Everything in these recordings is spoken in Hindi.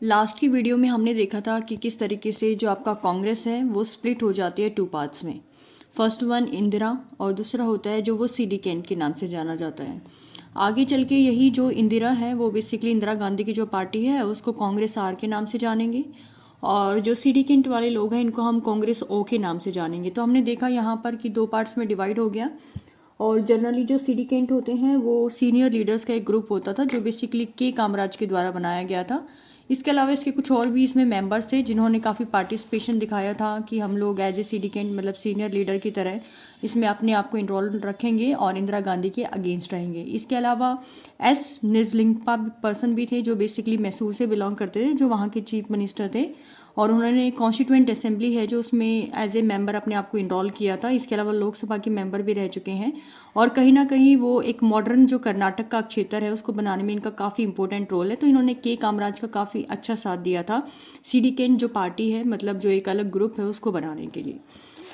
लास्ट की वीडियो में हमने देखा था कि किस तरीके से जो आपका कांग्रेस है वो स्प्लिट हो जाती है टू पार्ट्स में। फर्स्ट वन इंदिरा और दूसरा होता है जो वो सीडी कैंट के नाम से जाना जाता है। आगे चल के यही जो इंदिरा है वो बेसिकली इंदिरा गांधी की जो पार्टी है उसको कांग्रेस आर के नाम से जानेंगे, और जो सीडी कैंट वाले लोग हैं इनको हम कांग्रेस ओ के नाम से जानेंगे। तो हमने देखा यहाँ पर कि दो पार्ट्स में डिवाइड हो गया। और जनरली जो सीडी कैंट होते हैं वो सीनियर लीडर्स का एक ग्रुप होता था जो बेसिकली के कामराज के द्वारा बनाया गया था। इसके अलावा इसके कुछ और भी इसमें मेंबर्स थे जिन्होंने काफ़ी पार्टिसिपेशन दिखाया था कि हम लोग एज ए सीडी कैंट मतलब सीनियर लीडर की तरह इसमें अपने आप को इन्वॉल्व रखेंगे और इंदिरा गांधी के अगेंस्ट रहेंगे। इसके अलावा एस निजलिंगपा पर्सन भी थे जो बेसिकली मैसूर से बिलोंग करते थे, जो वहाँ के चीफ मिनिस्टर थे, और उन्होंने कॉन्स्टिट्यूएंट असेंबली है जो उसमें एज ए मेंबर अपने आप को इनरोल किया था। इसके अलावा लोकसभा के मेंबर भी रह चुके हैं, और कहीं ना कहीं वो एक मॉडर्न जो कर्नाटक का क्षेत्र है उसको बनाने में इनका काफ़ी इंपॉर्टेंट रोल है। तो इन्होंने के कामराज का काफ़ी अच्छा साथ दिया था सीडी कैंट जो पार्टी है, मतलब जो एक अलग ग्रुप है, उसको बनाने के लिए।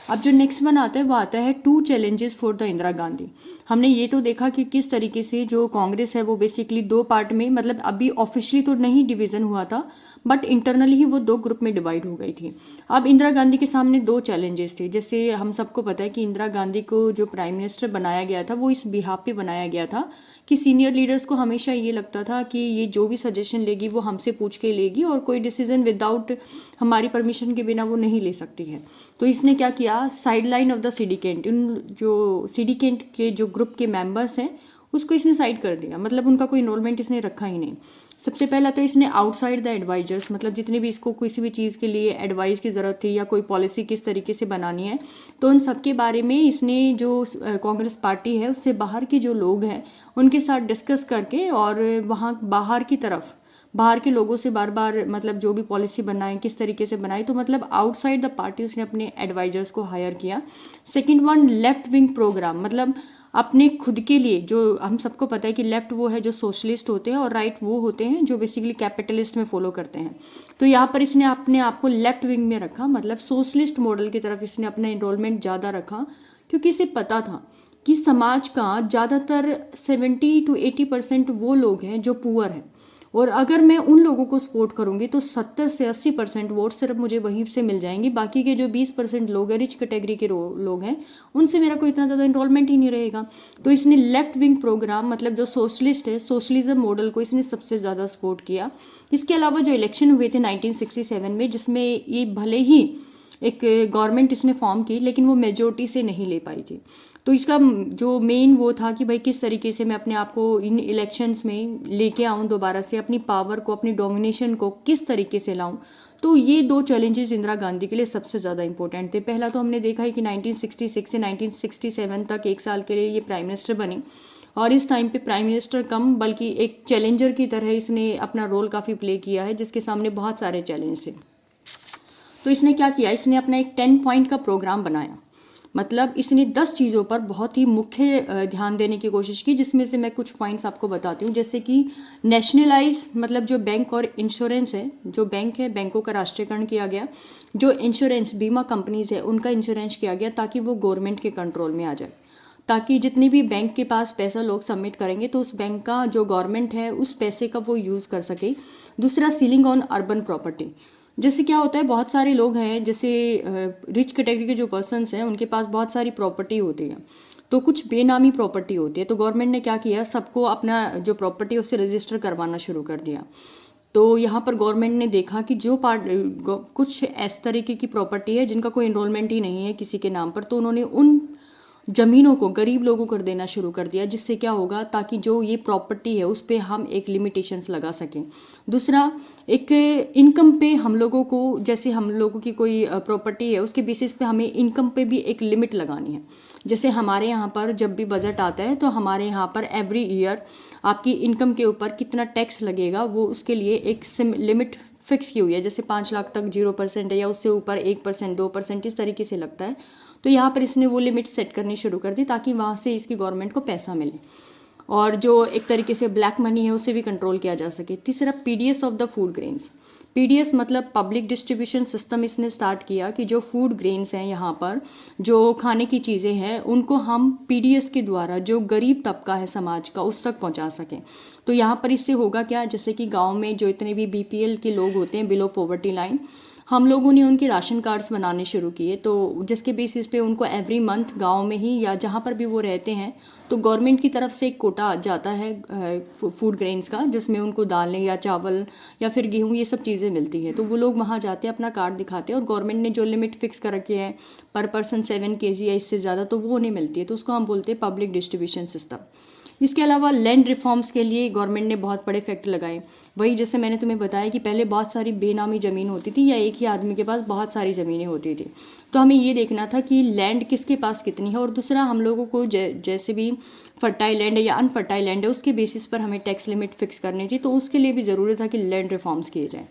अब जो नेक्स्ट वन आता है वो आता है two challenges for the Indira Gandhi. हमने ये तो देखा कि किस तरीके से जो कांग्रेस है वो बेसिकली दो पार्ट में, मतलब अभी ऑफिशियली तो नहीं डिवीजन हुआ था बट इंटरनली ही वो दो ग्रुप में डिवाइड हो गई थी। अब इंदिरा गांधी के सामने दो चैलेंजेस थे। जैसे हम सबको पता है कि इंदिरा गांधी को जो प्राइम मिनिस्टर बनाया गया था वो इस बिहाफ पे बनाया गया था कि सीनियर लीडर्स को हमेशा ये लगता था कि ये जो भी सजेशन लेगी वो हमसे पूछ के लेगी और कोई डिसीजन विदाउट हमारी परमिशन के बिना वो नहीं ले सकती है। तो इसने क्या किया, side line of the syndicate, उन जो सीडी कैंट के जो ग्रुप के मेंबर्स हैं उसको इसने साइड कर दिया, मतलब उनका कोई इन्वॉल्वमेंट इसने रखा ही नहीं। सबसे पहला तो इसने आउटसाइड द एडवाइजर्स, मतलब जितने भी इसको किसी भी चीज़ के लिए एडवाइस की ज़रूरत थी या कोई पॉलिसी किस तरीके से बनानी है, तो उन सब के बारे में इसने जो कांग्रेस पार्टी है उससे बाहर के जो लोग हैं उनके साथ डिस्कस करके और वहाँ बाहर के लोगों से बार बार मतलब जो भी पॉलिसी बनाए किस तरीके से बनाए, तो मतलब आउटसाइड द पार्टी उसने अपने एडवाइजर्स को हायर किया। Second one left wing programme, मतलब अपने खुद के लिए, जो हम सबको पता है कि लेफ्ट वो है जो सोशलिस्ट होते हैं और राइट वो होते हैं जो बेसिकली कैपिटलिस्ट में फॉलो करते हैं। तो यहाँ पर इसने अपने आप को लेफ्ट विंग में रखा, मतलब सोशलिस्ट मॉडल की तरफ इसने अपना इनरोलमेंट ज़्यादा रखा, क्योंकि इसे पता था कि समाज का ज़्यादातर 70 to 80% वो लोग हैं जो पुअर हैं, और अगर मैं उन लोगों को सपोर्ट करूंगी तो 70 से 80% वोट सिर्फ मुझे वहीं से मिल जाएंगी। बाकी के जो 20% लोग हैं, रिच कैटेगरी के लोग हैं, उनसे मेरा कोई इतना ज़्यादा इन्वॉल्वमेंट ही नहीं रहेगा। तो इसने लेफ्ट विंग प्रोग्राम, मतलब जो सोशलिस्ट है, सोशलिज्म मॉडल को इसने सबसे ज़्यादा सपोर्ट किया। इसके अलावा जो इलेक्शन हुए थे 1967 में, जिसमें ये भले ही एक गवर्नमेंट इसने फॉर्म की लेकिन वो मेजोरिटी से नहीं ले पाई थी। तो इसका जो मेन वो था कि भाई किस तरीके से मैं अपने आप को इन इलेक्शंस में लेके आऊँ, दोबारा से अपनी पावर को, अपनी डोमिनेशन को किस तरीके से लाऊं। तो ये दो चैलेंजेस इंदिरा गांधी के लिए सबसे ज़्यादा इंपॉर्टेंट थे। पहला तो हमने देखा है कि 1966 से 1967 तक एक साल के लिए ये प्राइम मिनिस्टर बनी, और इस टाइम पे प्राइम मिनिस्टर कम बल्कि एक चैलेंजर की तरह इसने अपना रोल काफ़ी प्ले किया है, जिसके सामने बहुत सारे चैलेंज थे। तो इसने क्या किया, इसने अपना एक 10 पॉइंट का प्रोग्राम बनाया, मतलब इसने 10 चीज़ों पर बहुत ही मुख्य ध्यान देने की कोशिश की, जिसमें से मैं कुछ पॉइंट्स आपको बताती हूँ। जैसे कि नेशनलाइज, मतलब जो बैंक और इंश्योरेंस है, जो बैंक है बैंकों का राष्ट्रीयकरण किया गया, जो इंश्योरेंस बीमा कंपनीज है उनका इंश्योरेंस किया गया ताकि वो गवर्नमेंट के कंट्रोल में आ जाए, ताकि जितने भी बैंक के पास पैसा लोग सबमिट करेंगे तो उस बैंक का जो गवर्नमेंट है उस पैसे का वो यूज़ कर सके। दूसरा सीलिंग ऑन अर्बन प्रॉपर्टी, जैसे क्या होता है बहुत सारे लोग हैं, जैसे रिच कैटेगरी के जो पर्सन्स हैं उनके पास बहुत सारी प्रॉपर्टी होती है, तो कुछ बेनामी प्रॉपर्टी होती है। तो गवर्नमेंट ने क्या किया, सबको अपना जो प्रॉपर्टी है उससे रजिस्टर करवाना शुरू कर दिया। तो यहाँ पर गवर्नमेंट ने देखा कि जो कुछ इस तरीके की प्रॉपर्टी है जिनका कोई इनरोलमेंट ही नहीं है किसी के नाम पर, तो उन्होंने उन ज़मीनों को गरीब लोगों को देना शुरू कर दिया, जिससे क्या होगा, ताकि जो ये प्रॉपर्टी है उस पर हम एक लिमिटेशंस लगा सकें। दूसरा, एक इनकम पे हम लोगों को, जैसे हम लोगों की कोई प्रॉपर्टी है उसके बेसिस पे हमें इनकम पे भी एक लिमिट लगानी है। जैसे हमारे यहाँ पर जब भी बजट आता है तो हमारे यहाँ पर एवरी ईयर आपकी इनकम के ऊपर कितना टैक्स लगेगा वो उसके लिए एक लिमिट फिक्स की हुई है। जैसे 5 लाख तक 0% है, या उससे ऊपर 1% 2% इस तरीके से लगता है। तो यहाँ पर इसने वो लिमिट सेट करनी शुरू कर दी ताकि वहाँ से इसकी गवर्नमेंट को पैसा मिले। और जो एक तरीके से ब्लैक मनी है उसे भी कंट्रोल किया जा सके। तीसरा, PDS of the food grains. PDS मतलब पब्लिक डिस्ट्रीब्यूशन सिस्टम इसने स्टार्ट किया कि जो फूड ग्रेन्स हैं यहाँ पर, जो खाने की चीज़ें हैं, उनको हम पीडीएस के द्वारा जो गरीब तबका है समाज का उस तक पहुँचा सकें। तो यहाँ पर इससे होगा क्या, जैसे कि गांव में जो इतने भी बीपीएल के लोग होते हैं, बिलो पॉवर्टी लाइन, हम लोगों ने उनके राशन कार्ड्स बनाने शुरू किए, तो जिसके बेसिस पे उनको एवरी मंथ गांव में ही या जहाँ पर भी वो रहते हैं तो गवर्नमेंट की तरफ से एक कोटा जाता है फूड ग्रेन्स का, जिसमें उनको दालें या चावल या फिर गेहूँ ये सब चीज़ें मिलती है। तो वो लोग वहाँ जाते हैं, अपना कार्ड दिखाते हैं, और गवर्नमेंट ने जो लिमिट फिक्स कर रखी है पर पर्सन 7 kg या इससे ज़्यादा, तो वो उन्हें मिलती है। तो उसको हम बोलते हैं पब्लिक डिस्ट्रीब्यूशन सिस्टम। इसके अलावा लैंड रिफॉर्म्स के लिए गवर्नमेंट ने बहुत बड़े फैक्ट लगाए। वही जैसे मैंने तुम्हें बताया कि पहले बहुत सारी बेनामी ज़मीन होती थी या एक ही आदमी के पास बहुत सारी ज़मीनें होती थी, तो हमें ये देखना था कि लैंड किसके पास कितनी है। और दूसरा, हम लोगों को जैसे भी फर्टाइल लैंड है या अनफर्टाइल लैंड है उसके बेसिस पर हमें टैक्स लिमिट फिक्स करनी थी, तो उसके लिए भी ज़रूरी था कि लैंड रिफॉर्म्स किए जाएँ।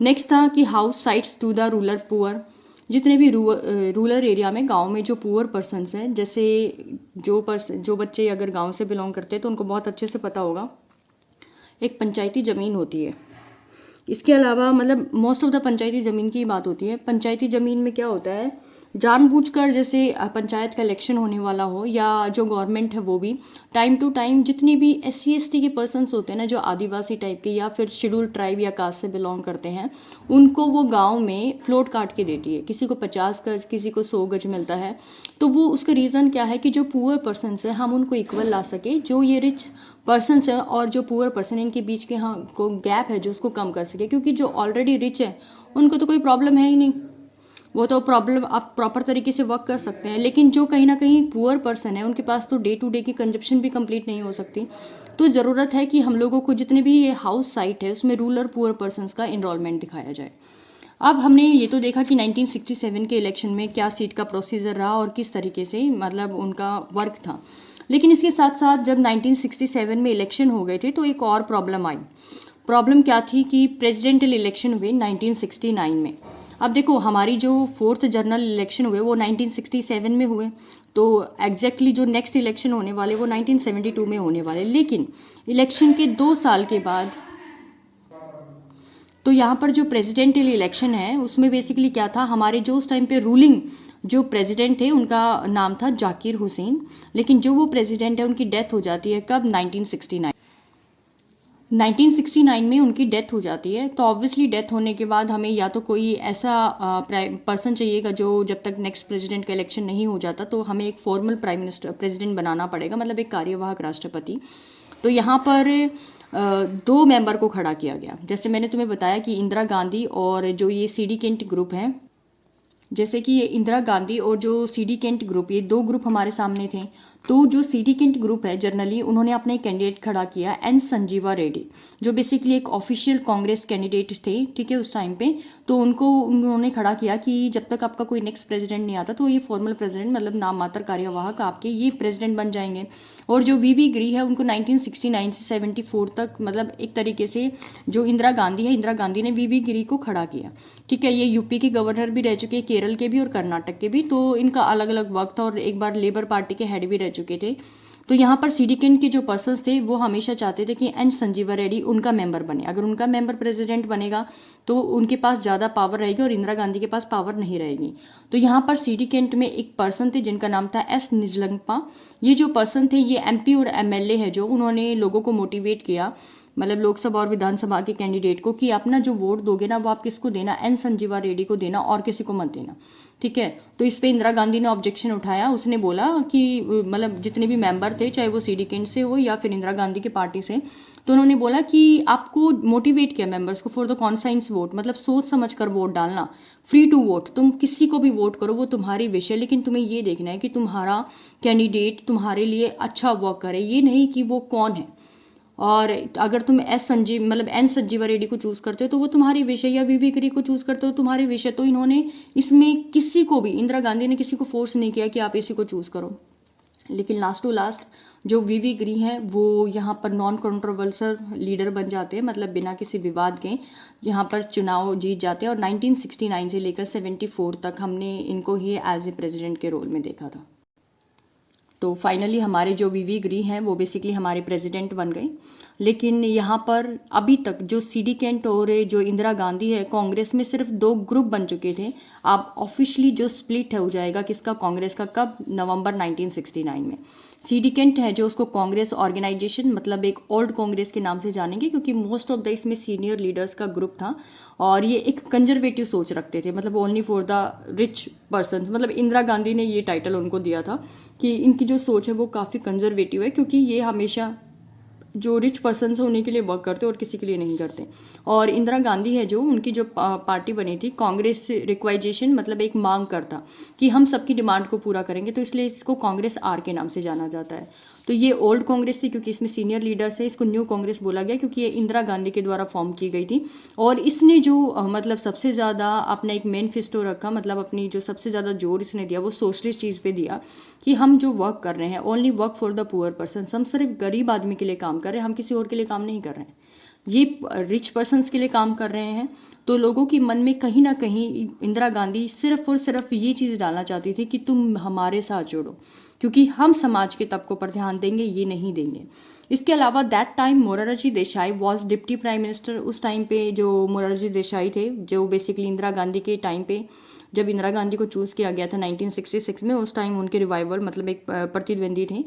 नेक्स्ट था कि house sites to the rural poor. जितने भी रूरल एरिया में, गांव में जो पुअर पर्सनस हैं, जैसे जो बच्चे अगर गांव से बिलोंग करते हैं तो उनको बहुत अच्छे से पता होगा, एक पंचायती ज़मीन होती है। इसके अलावा मतलब मोस्ट ऑफ द पंचायती ज़मीन की बात होती है। पंचायती ज़मीन में क्या होता है, जानबूझकर जैसे पंचायत का इलेक्शन होने वाला हो या जो गवर्नमेंट है वो भी टाइम टू टाइम जितनी भी SC ST के पर्सन्स होते हैं ना, जो आदिवासी टाइप के या फिर शेड्यूल ट्राइब या कास्ट से बिलोंग करते हैं, उनको वो गांव में प्लॉट काट के देती है। किसी को 50 गज, किसी को 100 गज मिलता है। तो वो उसका रीज़न क्या है कि जो पुअर पर्सन्स है हम उनको इक्वल ला सके, जो ये रिच पर्सन्स है और जो पुअर पर्सन इनके बीच के हाँ को गैप है जो उसको कम कर सके। क्योंकि जो ऑलरेडी रिच है उनको तो कोई प्रॉब्लम है ही नहीं, वो तो प्रॉब्लम आप प्रॉपर तरीके से वर्क कर सकते हैं। लेकिन जो कहीं ना कहीं पुअर पर्सन है उनके पास तो डे टू डे की कंजप्शन भी कंप्लीट नहीं हो सकती। तो ज़रूरत है कि हम लोगों को जितने भी ये हाउस साइट है उसमें रूरल पुअर पर्सन्स का इनरोलमेंट दिखाया जाए। अब हमने ये तो देखा कि 1967 के इलेक्शन में क्या सीट का प्रोसीजर रहा और किस तरीके से मतलब उनका वर्क था। लेकिन इसके साथ साथ जब 1967 में इलेक्शन हो गए थे तो एक और प्रॉब्लम आई। प्रॉब्लम क्या थी कि प्रेसिडेंटल इलेक्शन हुए 1969 में। अब देखो, हमारी जो 4th जनरल इलेक्शन हुए वो 1967 में हुए, तो एग्जैक्टली जो नेक्स्ट इलेक्शन होने वाले वो 1972 में होने वाले। लेकिन इलेक्शन के 2 साल के बाद तो यहाँ पर जो प्रेसिडेंटल इलेक्शन है उसमें बेसिकली क्या था, हमारे जो उस टाइम पे रूलिंग जो प्रेसिडेंट थे उनका नाम था जाकिर हुसैन। लेकिन जो वो प्रेसिडेंट है उनकी डेथ हो जाती है कब, 1969 में उनकी डेथ हो जाती है। तो ऑब्वियसली डेथ होने के बाद हमें या तो कोई ऐसा पर्सन चाहिएगा जो जब तक नेक्स्ट प्रेसिडेंट का इलेक्शन नहीं हो जाता तो हमें एक फॉर्मल प्राइम मिनिस्टर प्रेसिडेंट बनाना पड़ेगा, मतलब एक कार्यवाहक राष्ट्रपति। तो यहाँ पर 2 मेंबर को खड़ा किया गया। जैसे मैंने तुम्हें बताया कि इंदिरा गांधी और जो ये CD केंट ग्रुप है, जैसे कि ये इंदिरा गांधी और जो CD केंट ग्रुप, ये 2 ग्रुप हमारे सामने थे। तो जो CD केंट ग्रुप है जनरली उन्होंने अपने कैंडिडेट खड़ा किया एन संजीवा रेड्डी, जो बेसिकली एक ऑफिशियल कांग्रेस कैंडिडेट थे, ठीक है, उस टाइम पे। तो उनको उन्होंने खड़ा किया कि जब तक आपका कोई नेक्स्ट प्रेसिडेंट नहीं आता तो ये फॉर्मल प्रेसिडेंट मतलब नाम मात्र कार्यवाहक आपके ये प्रेसिडेंट बन जाएंगे। और जो VV गिरी है उनको 1969 से 74 तक मतलब एक तरीके से जो इंदिरा गांधी है, इंदिरा गांधी ने VV गिरी को खड़ा किया, ठीक है। ये यूपी के गवर्नर भी रह चुके, केरल के भी और कर्नाटक के भी, तो इनका अलग अलग वक्त था और एक बार लेबर पार्टी के हेड भी रह चुके थे। तो यहाँ पर CD केंट के जो पर्सन्स थे वो हमेशा चाहते थे कि एन संजीवा रेड्डी उनका मेंबर बने। अगर उनका मेंबर प्रेसिडेंट बनेगा तो उनके पास ज़्यादा पावर रहेगी और इंदिरा गांधी के पास पावर नहीं रहेगी। तो यहाँ पर CD केंट में एक पर्सन थे जिनका नाम था S निजलंगपा। ये जो पर्सन थे ये MP और MLA है, जो उन्होंने लोगों को मोटिवेट किया, मतलब लोकसभा और विधानसभा के कैंडिडेट को, कि अपना जो वोट दोगे ना वो आप किसको देना, एन संजीवा रेड्डी को देना और किसी को मत देना, ठीक है। तो इस पे इंदिरा गांधी ने ऑब्जेक्शन उठाया। उसने बोला कि मतलब जितने भी मेंबर थे, चाहे वो CD केंट से हो या फिर इंदिरा गांधी की पार्टी से, तो उन्होंने बोला कि आपको मोटिवेट किया मेंबर्स को फॉर द कॉन्साइंस वोट, मतलब सोच समझ कर वोट डालना, फ्री टू वोट, तुम किसी को भी वोट करो, वो तुम्हारी विश है, लेकिन तुम्हें ये देखना है कि तुम्हारा कैंडिडेट तुम्हारे लिए अच्छा वर्क करे, ये नहीं कि वो कौन है। और अगर तुम एन संजीवा रेड्डी को चूज़ करते हो तो वो तुम्हारी विषय, या VV गिरी को चूज़ करते हो तुम्हारी विषय। तो इन्होंने इसमें किसी को भी, इंदिरा गांधी ने किसी को फोर्स नहीं किया कि आप इसी को चूज़ करो। लेकिन लास्ट टू लास्ट जो VV गिरी हैं वो यहाँ पर नॉन कंट्रोवर्शियल लीडर बन जाते हैं, मतलब बिना किसी विवाद के यहाँ पर चुनाव जीत जाते हैं। और 1969 से लेकर 74 तक हमने इनको ही एज ए प्रेसिडेंट के रोल में देखा था। तो फाइनली हमारे जो वीवी गिरी हैं वो बेसिकली हमारे प्रेसिडेंट बन गए। लेकिन यहाँ पर अभी तक जो सीडी केंट और जो इंदिरा गांधी है, कांग्रेस में सिर्फ 2 ग्रुप बन चुके थे। अब ऑफिशियली जो स्प्लिट हो जाएगा किसका, कांग्रेस का, कब, नवंबर 1969 में। सीडी केंट है जो उसको कांग्रेस ऑर्गेनाइजेशन मतलब एक ओल्ड कांग्रेस के नाम से जानेंगे, क्योंकि मोस्ट ऑफ द इसमें सीनियर लीडर्स का ग्रुप था और ये एक कंजर्वेटिव सोच रखते थे, मतलब only for the rich person. मतलब इंदिरा गांधी ने ये टाइटल उनको दिया था कि इनकी जो सोच है वो काफ़ी कंजर्वेटिव है, क्योंकि ये हमेशा जो रिच पर्सन है उन्हीं के लिए वर्क करते और किसी के लिए नहीं करते। और इंदिरा गांधी है जो उनकी जो पार्टी बनी थी, कांग्रेस रिक्वाइजेशन मतलब एक मांग करता कि हम सबकी डिमांड को पूरा करेंगे, तो इसलिए इसको कांग्रेस आर के नाम से जाना जाता है। तो ये ओल्ड कांग्रेस थी क्योंकि इसमें सीनियर लीडर्स है, इसको न्यू कांग्रेस बोला गया क्योंकि ये इंदिरा गांधी के द्वारा फॉर्म की गई थी। और इसने जो मतलब सबसे ज़्यादा अपना एक मैनिफेस्टो रखा, मतलब अपनी जो सबसे ज़्यादा जोर इसने दिया वो सोशलिस्ट चीज़ पे दिया कि हम जो वर्क कर रहे हैं only work for the poor person, हम सिर्फ गरीब आदमी के लिए काम कर रहे हैं, हम किसी और के लिए काम नहीं कर रहे हैं, ये रिच पर्सन्स के लिए काम कर रहे हैं। तो लोगों के मन में कहीं ना कहीं इंदिरा गांधी सिर्फ और सिर्फ ये चीज़ डालना चाहती थी कि तुम हमारे साथ जुड़ो, क्योंकि हम समाज के तबकों पर ध्यान देंगे, ये नहीं देंगे। इसके अलावा that time Morarji Desai was deputy prime minister. उस टाइम पे जो मोरारजी देसाई थे, जो बेसिकली इंदिरा गांधी के टाइम पे जब इंदिरा गांधी को चूज़ किया गया था 1966 में, उस टाइम उनके रिवाइवल मतलब एक प्रतिद्वंदी थे।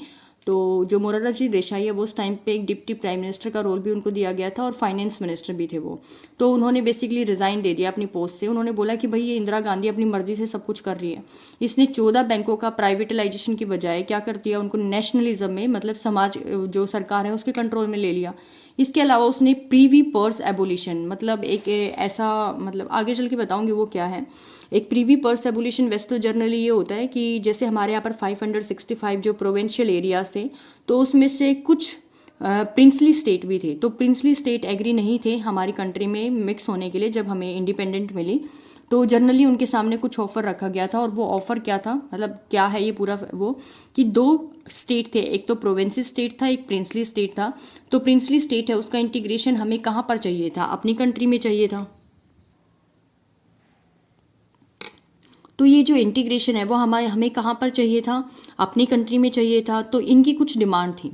तो जो मोरारजी देसाई है वो उस टाइम पे एक डिप्टी प्राइम मिनिस्टर का रोल भी उनको दिया गया था और फाइनेंस मिनिस्टर भी थे वो। तो उन्होंने बेसिकली रिज़ाइन दे दिया अपनी पोस्ट से। उन्होंने बोला कि भाई ये इंदिरा गांधी अपनी मर्जी से सब कुछ कर रही है। इसने 14 बैंकों का प्राइवेटलाइजेशन की बजाय क्या कर दिया, उनको नेशनलिज्म में मतलब समाज जो सरकार है उसके कंट्रोल में ले लिया। इसके अलावा उसने प्रीवी पर्स एबोलिशन मतलब एक ऐसा, मतलब आगे चल के बताऊंगी वो क्या है। एक प्रीवी पर्स एबोलिशन वैसे तो जनरली ये होता है कि जैसे हमारे यहाँ पर 565 जो प्रोविंशियल एरियाज थे, तो उसमें से कुछ प्रिंसली स्टेट भी थे। तो प्रिंसली स्टेट एग्री नहीं थे हमारी कंट्री में मिक्स होने के लिए जब हमें इंडिपेंडेंट मिली। तो जनरली उनके सामने कुछ ऑफर रखा गया था और वो ऑफर क्या था, मतलब क्या है ये पूरा, वो कि 2 स्टेट थे, एक तो प्रोविंसी स्टेट था, एक प्रिंसली स्टेट था। तो प्रिंसली स्टेट है उसका इंटीग्रेशन हमें कहाँ पर चाहिए था, अपनी कंट्री में चाहिए था। तो ये जो इंटीग्रेशन है वो हमें कहाँ पर चाहिए था, अपनी कंट्री में चाहिए था। तो इनकी कुछ डिमांड थी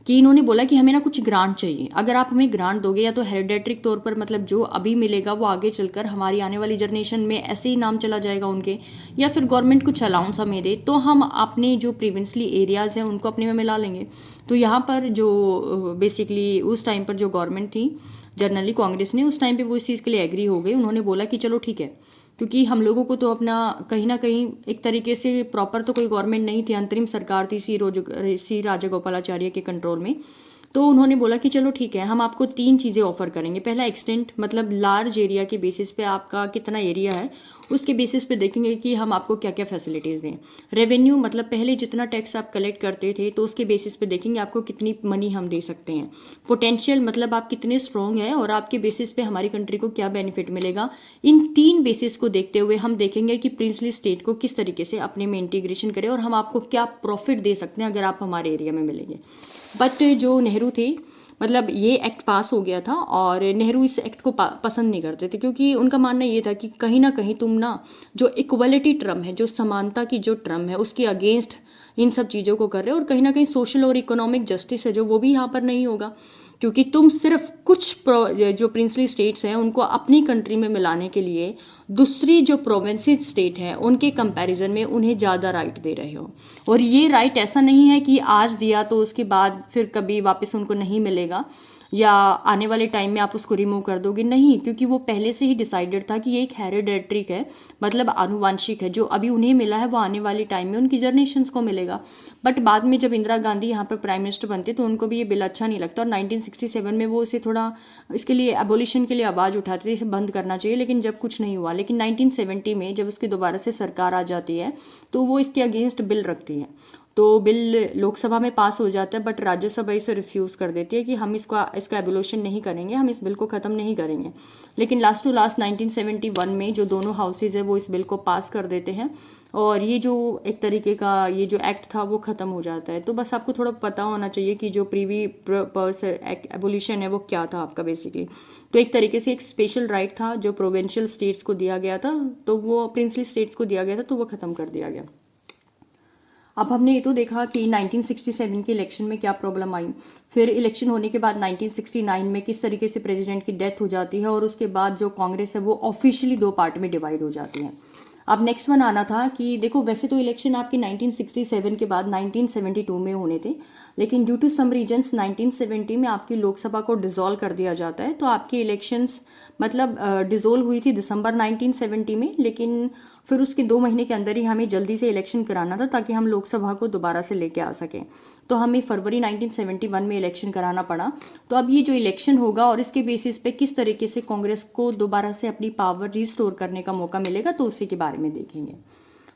कि इन्होंने बोला कि हमें ना कुछ ग्रांट चाहिए, अगर आप हमें ग्रांट दोगे या तो हेरिडेटरिक तौर पर मतलब जो अभी मिलेगा वो आगे चलकर हमारी आने वाली जनरेशन में ऐसे ही नाम चला जाएगा उनके, या फिर गवर्नमेंट कुछ अलाउंस हमें दे तो हम अपने जो प्रीवियसली एरियाज़ हैं उनको अपने में मिला लेंगे। तो यहाँ पर जो बेसिकली उस टाइम पर जो गवर्नमेंट थी जनरली कांग्रेस ने, उस टाइम पर वो इस चीज़ के लिए एग्री हो गई। उन्होंने बोला कि चलो ठीक है, क्योंकि हम लोगों को तो अपना कहीं ना कहीं एक तरीके से प्रॉपर तो कोई गवर्नमेंट नहीं थी, अंतरिम सरकार थी सी राजागोपालाचार्य के कंट्रोल में। तो उन्होंने बोला कि चलो ठीक है, हम आपको 3 चीज़ें ऑफर करेंगे। पहला एक्सटेंट मतलब लार्ज एरिया के बेसिस पे आपका कितना एरिया है उसके बेसिस पे देखेंगे कि हम आपको क्या क्या फैसिलिटीज़ दें। रेवेन्यू मतलब पहले जितना टैक्स आप कलेक्ट करते थे तो उसके बेसिस पे देखेंगे आपको कितनी मनी हम दे सकते हैं। पोटेंशियल मतलब आप कितने स्ट्रॉन्ग हैं और आपके बेसिस पे हमारी कंट्री को क्या बेनिफिट मिलेगा। इन 3 बेसिस को देखते हुए हम देखेंगे कि प्रिंसली स्टेट को किस तरीके से अपने में इंटीग्रेशन करें और हम आपको क्या प्रॉफिट दे सकते हैं अगर आप हमारे एरिया में मिलेंगे। बट जो नेहरू थे, मतलब ये एक्ट पास हो गया था और नेहरू इस एक्ट को पसंद नहीं करते थे, क्योंकि उनका मानना ये था कि कहीं ना कहीं तुम ना जो इक्वलिटी टर्म है, जो समानता की जो टर्म है उसके अगेंस्ट इन सब चीज़ों को कर रहे हो और कहीं ना कहीं सोशल और इकोनॉमिक जस्टिस है जो वो भी यहाँ पर नहीं होगा, क्योंकि तुम सिर्फ कुछ जो प्रिंसली स्टेट्स हैं उनको अपनी कंट्री में मिलाने के लिए दूसरी जो प्रोविंसेस स्टेट है उनके कंपैरिजन में उन्हें ज़्यादा राइट दे रहे हो। और ये राइट ऐसा नहीं है कि आज दिया तो उसके बाद फिर कभी वापस उनको नहीं मिलेगा या आने वाले टाइम में आप उसको रिमूव कर दोगे, नहीं, क्योंकि वो पहले से ही डिसाइडेड था कि ये एक हेरिडेटरी है, मतलब आनुवांशिक है। जो अभी उन्हें मिला है वो आने वाले टाइम में उनकी जनरेशन्स को मिलेगा। बट बाद में जब इंदिरा गांधी यहाँ पर प्राइम मिनिस्टर बनते तो उनको भी ये बिल अच्छा नहीं लगता और 1967 में वो इसे थोड़ा इसके लिए एबोलिशन के लिए आवाज़ उठाते थे, इसे बंद करना चाहिए, लेकिन जब कुछ नहीं हुआ। लेकिन 1970 में जब उसकी दोबारा से सरकार आ जाती है तो वो इसके अगेंस्ट बिल रखती है। तो बिल लोकसभा में पास हो जाता है बट राज्यसभा इसे रिफ्यूज़ कर देती है कि हम इसका एबोलिशन नहीं करेंगे, हम इस बिल को ख़त्म नहीं करेंगे। लेकिन लास्ट टू लास्ट 1971 में जो दोनों हाउसेज है वो इस बिल को पास कर देते हैं और ये जो एक तरीके का ये जो एक्ट था वो ख़त्म हो जाता है। तो बस आपको थोड़ा पता होना चाहिए कि जो प्रीवी पर्स एबोलिशन है वो क्या था आपका बेसिकली। तो एक तरीके से एक स्पेशल राइट था जो प्रोविंशियल स्टेट्स को दिया गया था, तो वो प्रिंसली स्टेट्स को दिया गया था, तो वो ख़त्म कर दिया गया। अब हमने ये तो देखा कि 1967 के इलेक्शन में क्या प्रॉब्लम आई, फिर इलेक्शन होने के बाद 1969 में किस तरीके से प्रेसिडेंट की डेथ हो जाती है, और उसके बाद जो कांग्रेस है वो ऑफिशियली दो पार्ट में डिवाइड हो जाती है। अब नेक्स्ट वन आना था कि देखो वैसे तो इलेक्शन आपके 1967 के बाद 1972 में होने थे, लेकिन ड्यू टू सम रीजंस 1970 में आपकी लोकसभा को डिसॉल्व कर दिया जाता है। तो आपकी इलेक्शंस मतलब डिसॉल्व हुई थी दिसंबर 1970 में, लेकिन फिर उसके 2 महीने के अंदर ही हमें जल्दी से इलेक्शन कराना था ताकि हम लोकसभा को दोबारा से लेके आ सकें। तो हमें फरवरी 1971 में इलेक्शन कराना पड़ा। तो अब ये जो इलेक्शन होगा और इसके बेसिस पे किस तरीके से कांग्रेस को दोबारा से अपनी पावर रिस्टोर करने का मौका मिलेगा, तो उसी के बारे में देखेंगे।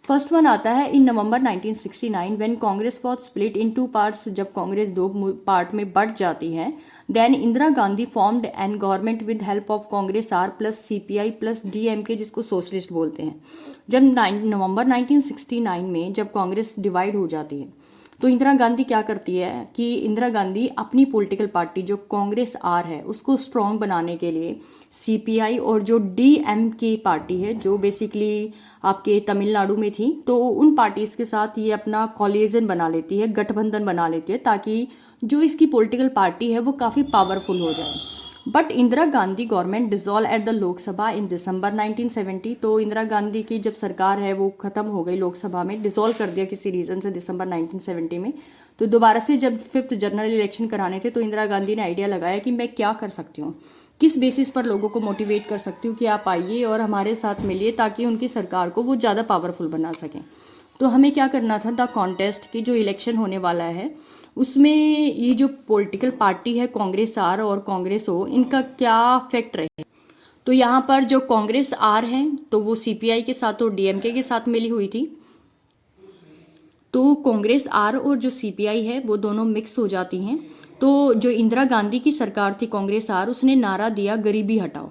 फर्स्ट वन आता है in November 1969 when Congress was split in 2 parts. जब कांग्रेस 2 पार्ट में बट जाती है, then Indira Gandhi formed an government with help of Congress R plus CPI plus DMK, जिसको सोशलिस्ट बोलते हैं। जब नवंबर 1969 में जब कांग्रेस डिवाइड हो जाती है, तो इंदिरा गांधी क्या करती है कि इंदिरा गांधी अपनी पॉलिटिकल पार्टी जो कांग्रेस आर है उसको स्ट्रॉन्ग बनाने के लिए सीपीआई और जो डीएमके पार्टी है जो बेसिकली आपके तमिलनाडु में थी, तो उन पार्टीज के साथ ये अपना कॉलिजन बना लेती है, गठबंधन बना लेती है, ताकि जो इसकी पॉलिटिकल पार्टी है वो काफ़ी पावरफुल हो जाए। But Indira Gandhi government dissolve at the Lok Sabha in December 1970। तो इंदिरा गांधी की जब सरकार है वो खत्म हो गई, लोकसभा में डिसॉल्व कर दिया किसी रीज़न से दिसंबर 1970 में। तो दोबारा से जब 5th जनरल इलेक्शन कराने थे, तो इंदिरा गांधी ने आइडिया लगाया कि मैं क्या कर सकती हूँ, किस बेसिस पर लोगों को मोटिवेट कर सकती हूँ कि आप आइए और हमारे साथ मिलिए ताकि उनकी सरकार को वो ज़्यादा पावरफुल बना सकें। तो हमें क्या करना था, द कॉन्टेस्ट की जो इलेक्शन होने वाला है उसमें ये जो पॉलिटिकल पार्टी है कांग्रेस आर और कांग्रेस ओ, इनका क्या इफेक्ट रहे। तो यहाँ पर जो कांग्रेस आर है तो वो सीपीआई के साथ और डीएमके के साथ मिली हुई थी। तो कांग्रेस आर और जो सीपीआई है वो दोनों मिक्स हो जाती हैं। तो जो इंदिरा गांधी की सरकार थी कांग्रेस आर, उसने नारा दिया गरीबी हटाओ,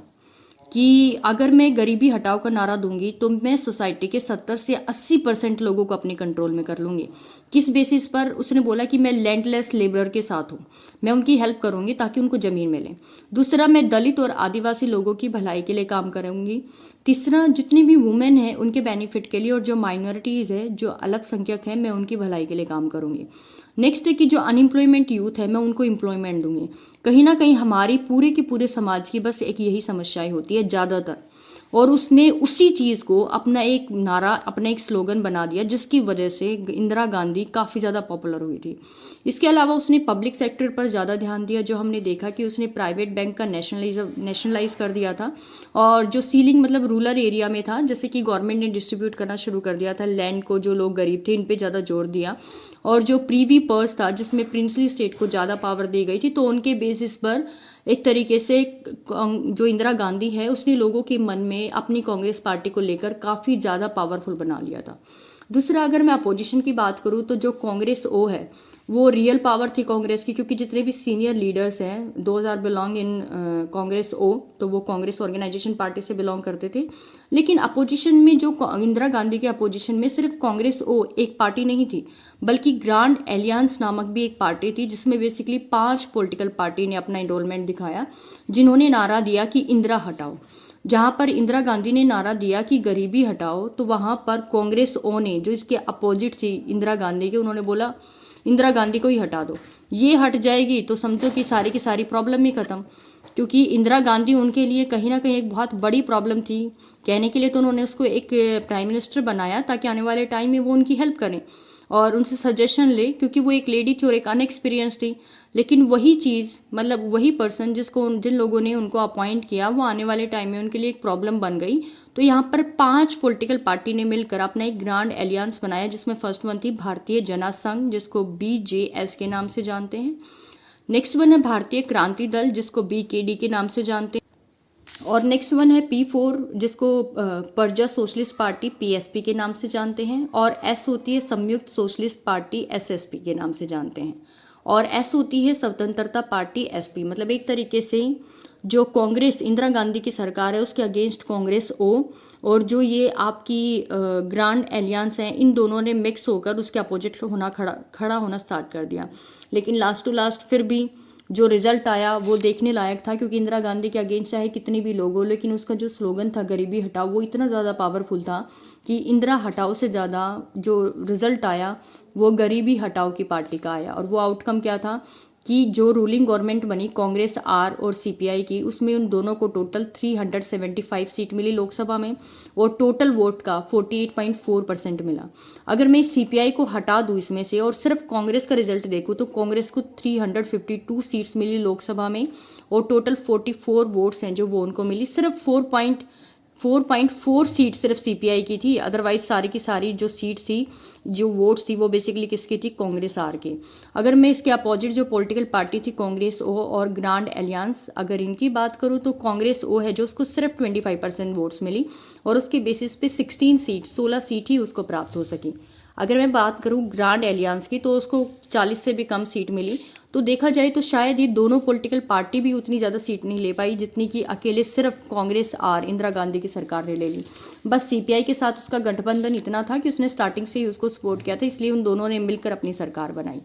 कि अगर मैं गरीबी हटाओ का नारा दूंगी तो मैं सोसाइटी के 70 से 80% लोगों को अपने कंट्रोल में कर लूंगी। किस बेसिस पर, उसने बोला कि मैं लैंडलेस लेबर के साथ हूँ, मैं उनकी हेल्प करूंगी ताकि उनको ज़मीन मिले। दूसरा, मैं दलित और आदिवासी लोगों की भलाई के लिए काम करूंगी। तीसरा, जितनी भी वुमेन है उनके बेनिफिट के लिए, और जो माइनॉरिटीज़ है जो अल्पसंख्यक है मैं उनकी भलाई के लिए काम करूंगी। नेक्स्ट है कि जो अनएम्प्लॉयमेंट यूथ है मैं उनको एम्प्लॉयमेंट दूंगी। कहीं ना कहीं हमारी पूरे के पूरे समाज की बस एक यही समस्याएं होती है ज़्यादातर, और उसने उसी चीज़ को अपना एक नारा, अपना एक स्लोगन बना दिया, जिसकी वजह से इंदिरा गांधी काफ़ी ज़्यादा पॉपुलर हुई थी। इसके अलावा उसने पब्लिक सेक्टर पर ज़्यादा ध्यान दिया, जो हमने देखा कि उसने प्राइवेट बैंक का नेशनलाइज कर दिया था, और जो सीलिंग मतलब रूरल एरिया में था, जैसे कि गवर्नमेंट ने डिस्ट्रीब्यूट करना शुरू कर दिया था लैंड को, जो लोग गरीब थे इन पे ज़्यादा जोर दिया। और जो प्रीवी पर्स था जिसमें प्रिंसली स्टेट को ज़्यादा पावर दी गई थी, तो उनके बेसिस पर एक तरीके से जो इंदिरा गांधी है उसने लोगों के मन में अपनी कांग्रेस पार्टी को लेकर काफ़ी ज़्यादा पावरफुल बना लिया था। दूसरा, अगर मैं अपोजिशन की बात करूँ तो जो कांग्रेस ओ है वो रियल पावर थी कांग्रेस की, क्योंकि जितने भी सीनियर लीडर्स हैं those are belong in Congress O, तो वो कांग्रेस ऑर्गेनाइजेशन पार्टी से बिलोंग करते थे। लेकिन अपोजिशन में जो इंदिरा गांधी के अपोजिशन में सिर्फ कांग्रेस ओ एक पार्टी नहीं थी, बल्कि ग्रांड एलियंस नामक भी एक पार्टी थी, जिसमें बेसिकली 5 पॉलिटिकल पार्टी ने अपना इनरोलमेंट दिखाया, जिन्होंने नारा दिया कि इंदिरा हटाओ। जहाँ पर इंदिरा गांधी ने नारा दिया कि गरीबी हटाओ, तो वहाँ पर कांग्रेस ओ ने, जो इसके अपोजिट थी इंदिरा गांधी के, उन्होंने बोला इंदिरा गांधी को ही हटा दो, ये हट जाएगी तो समझो कि सारी की सारी प्रॉब्लम ही खत्म। क्योंकि इंदिरा गांधी उनके लिए कहीं ना कहीं एक बहुत बड़ी प्रॉब्लम थी। कहने के लिए तो उन्होंने उसको एक प्राइम मिनिस्टर बनाया ताकि आने वाले टाइम में वो उनकी हेल्प करें और उनसे सजेशन ले, क्योंकि वो एक लेडी थी और एक अनएक्सपीरियंस थी। लेकिन वही चीज़ मतलब वही पर्सन जिन लोगों ने उनको अपॉइंट किया, वो आने वाले टाइम में उनके लिए एक प्रॉब्लम बन गई। तो यहाँ पर 5 पॉलिटिकल पार्टी ने मिलकर अपना एक ग्रांड एलियंस बनाया, जिसमें फर्स्ट वन थी भारतीय जनसंघ, जिसको BJS के नाम से जानते हैं। नेक्स्ट वन है भारतीय क्रांति दल, जिसको BKD के नाम से जानते हैं। और नेक्स्ट वन है P4, जिसको प्रजा सोशलिस्ट पार्टी PSP के नाम से जानते हैं। और S होती है संयुक्त सोशलिस्ट पार्टी SSP के नाम से जानते हैं। और S होती है स्वतंत्रता पार्टी SP। मतलब एक तरीके से जो कांग्रेस इंदिरा गांधी की सरकार है उसके अगेंस्ट कांग्रेस O, और जो ये आपकी ग्रांड एलियंस हैं, इन दोनों ने मिक्स होकर उसके अपोजिट खड़ा होना स्टार्ट कर दिया। लेकिन लास्ट टू लास्ट फिर भी जो रिजल्ट आया वो देखने लायक था, क्योंकि इंदिरा गांधी के अगेंस्ट चाहे कितने भी लोग हो, लेकिन उसका जो स्लोगन था गरीबी हटाओ वो इतना ज़्यादा पावरफुल था कि इंदिरा हटाओ से ज़्यादा जो रिजल्ट आया वो गरीबी हटाओ की पार्टी का आया। और वो आउटकम क्या था कि जो रूलिंग गवर्नमेंट बनी कांग्रेस आर और सीपीआई की, उसमें उन दोनों को टोटल 375 सीट मिली लोकसभा में और टोटल वोट का 48.4% मिला। अगर मैं सीपीआई को हटा दूं इसमें से और सिर्फ कांग्रेस का रिजल्ट देखूं तो कांग्रेस को 352 सीट्स मिली लोकसभा में और टोटल 44 वोट्स हैं जो वो उनको मिली। सिर्फ 4.4 सीट सिर्फ सीपीआई की थी, अदरवाइज सारी की सारी जो सीट थी, जो वोट्स थी, वो बेसिकली किसकी थी? कांग्रेस आर के। अगर मैं इसके अपोजिट जो पॉलिटिकल पार्टी थी कांग्रेस ओ और ग्रांड एलियंस, अगर इनकी बात करूँ तो कांग्रेस ओ है जो उसको सिर्फ 25% वोट्स मिली और उसके बेसिस पे 16 सीट ही उसको प्राप्त हो सकी। अगर मैं बात करूं ग्रांड एलियंस की तो उसको 40 से भी कम सीट मिली। तो देखा जाए तो शायद ये दोनों पॉलिटिकल पार्टी भी उतनी ज़्यादा सीट नहीं ले पाई जितनी कि अकेले सिर्फ कांग्रेस आर इंदिरा गांधी की सरकार ने ले ली। बस सीपीआई के साथ उसका गठबंधन इतना था कि उसने स्टार्टिंग से ही उसको सपोर्ट किया था, इसलिए उन दोनों ने मिलकर अपनी सरकार बनाई।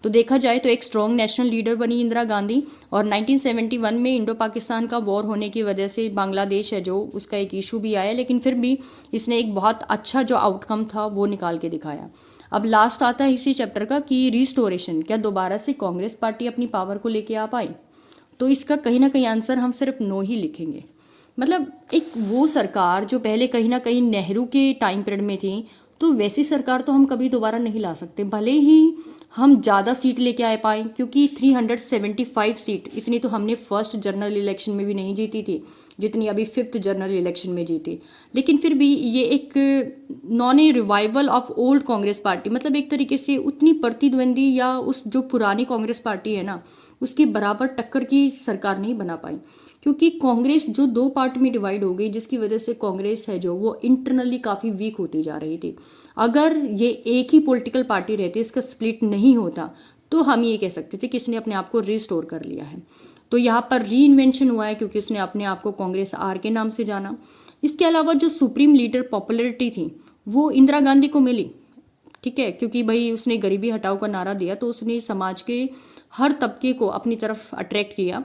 तो देखा जाए तो एक स्ट्रॉन्ग नेशनल लीडर बनी इंदिरा गांधी। और 1971 में इंडो पाकिस्तान का वॉर होने की वजह से बांग्लादेश है जो उसका एक इशू भी आया, लेकिन फिर भी इसने एक बहुत अच्छा जो आउटकम था वो निकाल के दिखाया। अब लास्ट आता है इसी चैप्टर का कि रिस्टोरेशन, क्या दोबारा से कांग्रेस पार्टी अपनी पावर को लेके आ पाई? तो इसका कहीं ना कहीं आंसर हम सिर्फ नो ही लिखेंगे। मतलब एक वो सरकार जो पहले कहीं ना कहीं नेहरू के टाइम पीरियड में थी, तो वैसी सरकार तो हम कभी दोबारा नहीं ला सकते, भले ही हम ज़्यादा सीट लेके आ पाए, क्योंकि 375 सीट इतनी तो हमने फर्स्ट जनरल इलेक्शन में भी नहीं जीती थी जितनी अभी फिफ्थ जनरल इलेक्शन में जीती। लेकिन फिर भी ये एक non A revival of old Congress party, मतलब एक तरीके से उतनी प्रतिद्वंदी या उस जो पुरानी कांग्रेस पार्टी है ना उसके बराबर टक्कर की सरकार नहीं बना पाई, क्योंकि कांग्रेस जो दो पार्ट में डिवाइड हो गई जिसकी वजह से कांग्रेस है जो वो इंटरनली काफ़ी वीक होती जा रही थी। अगर ये एक ही पॉलिटिकल पार्टी रहती, इसका स्प्लिट नहीं होता, तो हम ये कह सकते थे कि इसने अपने आप को रिस्टोर कर लिया है। तो यहाँ पर री इन्वेंशन हुआ है क्योंकि उसने अपने आप को कांग्रेस आर के नाम से जाना। इसके अलावा जो सुप्रीम लीडर पॉपुलरिटी थी वो इंदिरा गांधी को मिली, ठीक है, क्योंकि भाई उसने गरीबी हटाओ का नारा दिया तो उसने समाज के हर तबके को अपनी तरफ अट्रैक्ट किया।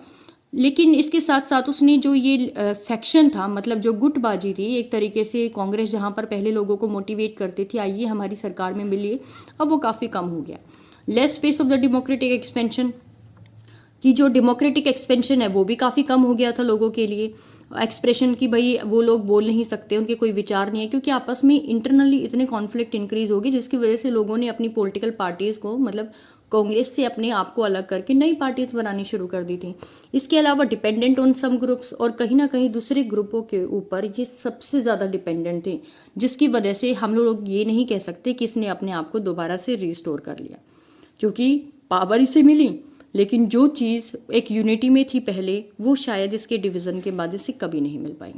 लेकिन इसके साथ साथ उसने जो ये फैक्शन था, मतलब जो गुटबाजी थी एक तरीके से, कांग्रेस जहाँ पर पहले लोगों को मोटिवेट करती थी आइए हमारी सरकार में मिलिए, अब वो काफ़ी कम हो गया। Less space of the democratic expansion, कि जो डेमोक्रेटिक एक्सपेंशन है वो भी काफ़ी कम हो गया था लोगों के लिए। एक्सप्रेशन की भाई वो लोग बोल नहीं सकते, उनके कोई विचार नहीं है, क्योंकि आपस में इंटरनली इतने कॉन्फ्लिक्ट इंक्रीज हो गए जिसकी वजह से लोगों ने अपनी पॉलिटिकल पार्टीज़ को, मतलब कांग्रेस से अपने आप को अलग करके नई पार्टीज बनानी शुरू कर दी थी। इसके अलावा डिपेंडेंट ऑन सम ग्रुप्स, और कहीं ना कहीं दूसरे ग्रुपों के ऊपर ये सबसे ज़्यादा डिपेंडेंट थे, जिसकी वजह से हम लोग ये नहीं कह सकते कि इसने अपने आप को दोबारा से रिस्टोर कर लिया, क्योंकि पावर इसे मिली लेकिन जो चीज़ एक यूनिटी में थी पहले वो शायद इसके डिवीज़न के बाद इसे कभी नहीं मिल पाई।